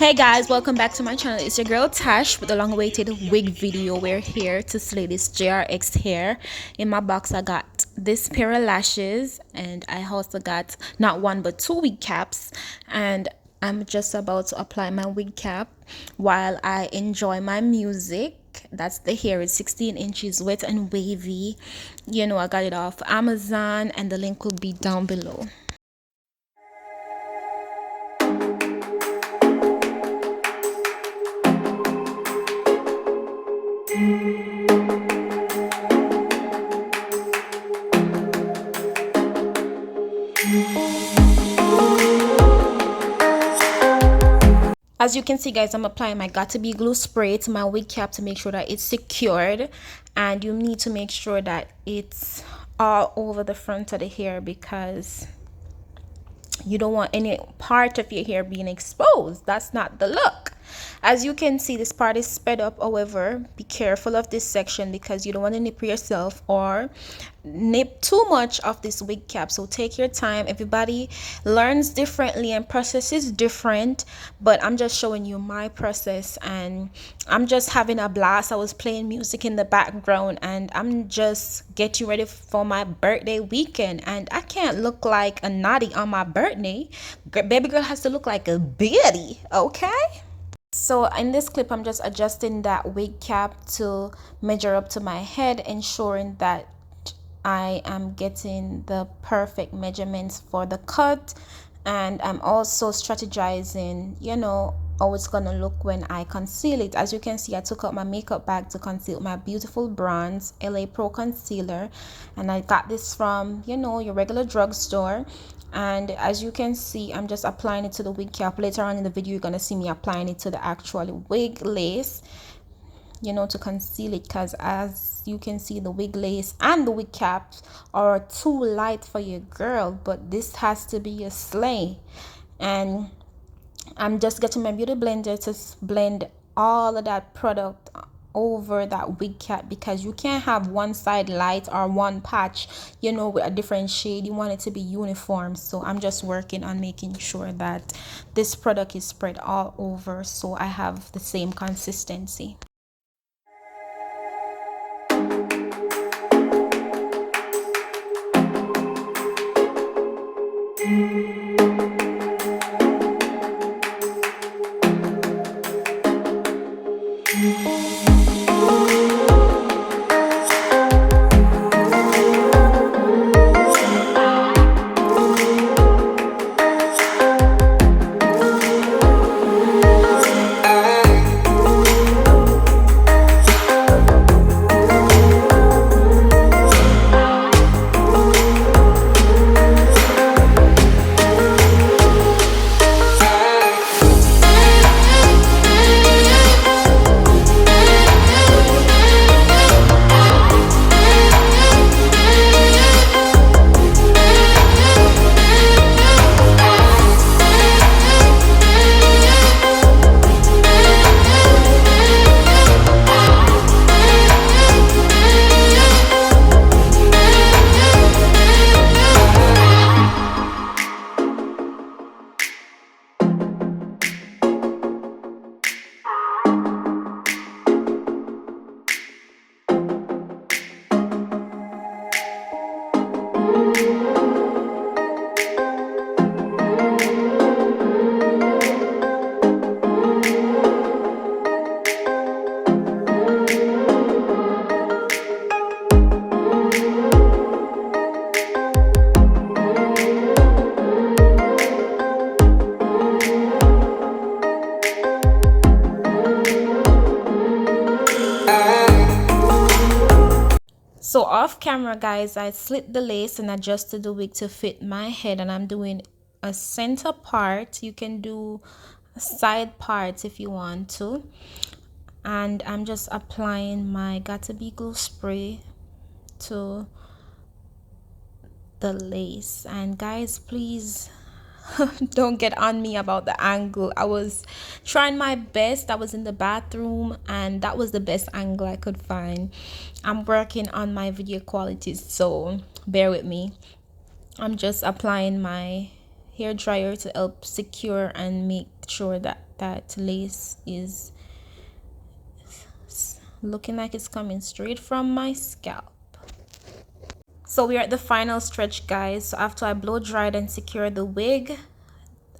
Hey guys, welcome back to my channel. It's your girl Tash with the long-awaited wig video. We're here to slay this JRX hair. In my box I got this pair of lashes, and I also got not one but two wig caps, and I'm just about to apply my wig cap while I enjoy my music. That's the hair. It's 16 inches wet and wavy. You know, I got it off Amazon, and the link will be down below. As you can see guys, I'm applying my got to be glue spray to my wig cap to make sure that it's secured, and you need to make sure that it's all over the front of the hair because you don't want any part of your hair being exposed. That's not the look. As you can see, this part is sped up. However, be careful of this section because you don't want to nip yourself or nip too much of this wig cap. So take your time. Everybody learns differently and processes different, but I'm just showing you my process and I'm just having a blast. I was playing music in the background and I'm just getting ready for my birthday weekend, and I can't look like a naughty on my birthday. Baby girl has to look like a beauty, okay? So in this clip, I'm just adjusting that wig cap to measure up to my head, ensuring that I am getting the perfect measurements for the cut. And I'm also strategizing, you know, how it's gonna look when I conceal it. As you can see, I took out my makeup bag to conceal my beautiful bronze LA Pro concealer, and I got this from, you know, your regular drugstore. And as you can see, I'm just applying it to the wig cap. Later on in the video, you're gonna see me applying it to the actual wig lace, you know, to conceal it, because as you can see, the wig lace and the wig cap are too light for your girl, but this has to be a slay. And I'm just getting my beauty blender to blend all of that product over that wig cap, because you can't have one side light or one patch, you know, with a different shade. You want it to be uniform. So I'm just working on making sure that this product is spread all over so I have the same consistency. So off camera guys, I slit the lace and adjusted the wig to fit my head, and I'm doing a center part. You can do side parts if you want to, and I'm just applying my Gotta Be glue spray to the lace. And guys, please don't get on me about the angle. I was trying my best. I was in the bathroom and that was the best angle I could find. I'm working on my video quality, so bear with me. I'm just applying my hair dryer to help secure and make sure that that lace is looking like it's coming straight from my scalp. So we're at the final stretch, guys. So after I blow dried and secure the wig,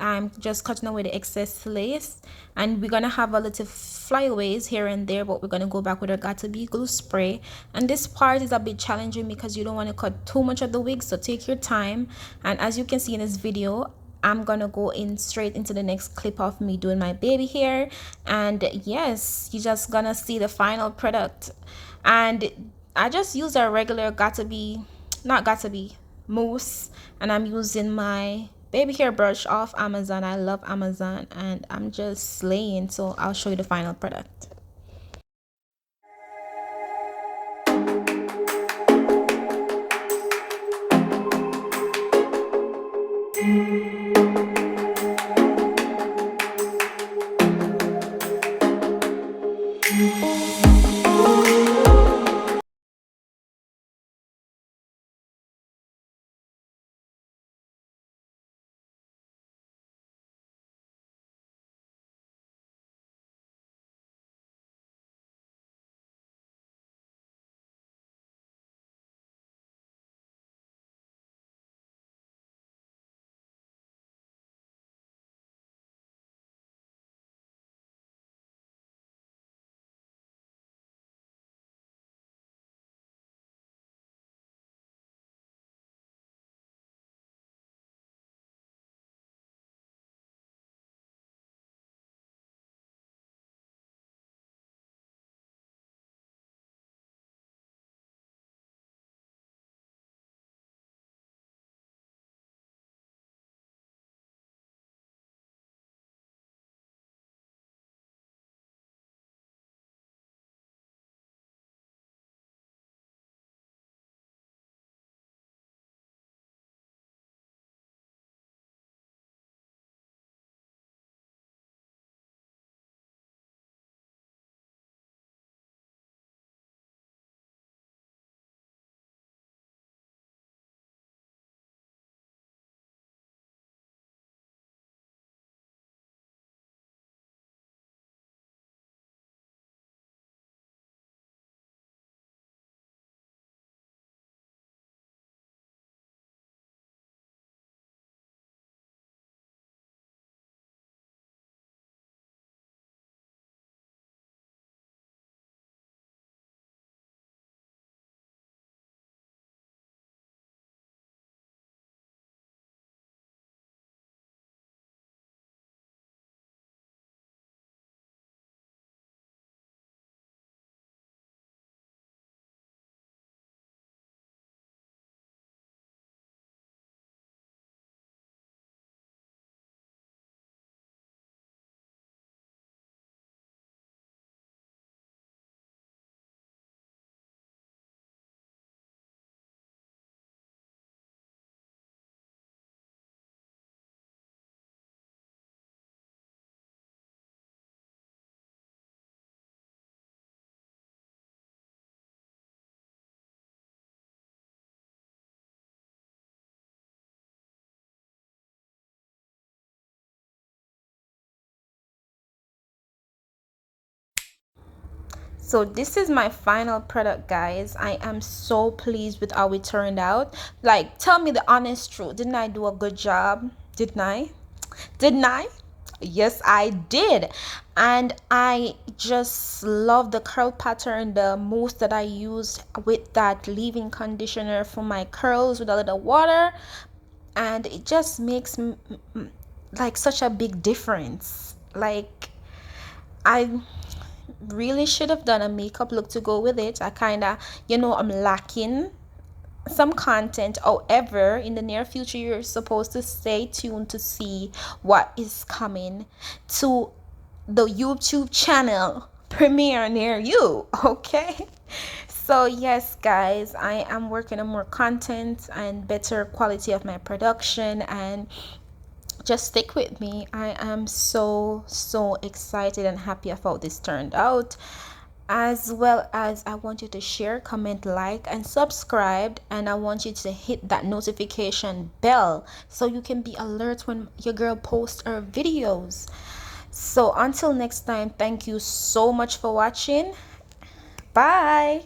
I'm just cutting away the excess lace, and we're gonna have a little flyaways here and there, but we're gonna go back with our Gotta Be glue spray. And this part is a bit challenging because you don't want to cut too much of the wig, so take your time. And as you can see in this video, I'm gonna go in straight into the next clip of me doing my baby hair. And yes, you're just gonna see the final product. And I just use a regular Gotta Be, not Gotta Be, mousse, and I'm using my baby hair brush off Amazon. I love Amazon, and I'm just slaying. So I'll show you the final product. So this is my final product, guys. I am so pleased with how it turned out. Like, tell me the honest truth. Didn't I do a good job? Didn't I? Didn't I? Yes, I did. And I just love the curl pattern, the mousse that I used with that leave-in conditioner for my curls with a little water. And it just makes like such a big difference. Like, I really should have done a makeup look to go with it. I kind of, I'm lacking some content. However, in the near future, you're supposed to stay tuned to see what is coming to the YouTube channel premiere near you. Okay. So yes, guys, I am working on more content and better quality of my production, and just stick with me. I am so excited and happy of how this turned out. As well as I want you to share, comment, like, and subscribe, and I want you to hit that notification bell so you can be alert when your girl posts her videos. So until next time, thank you so much for watching. Bye.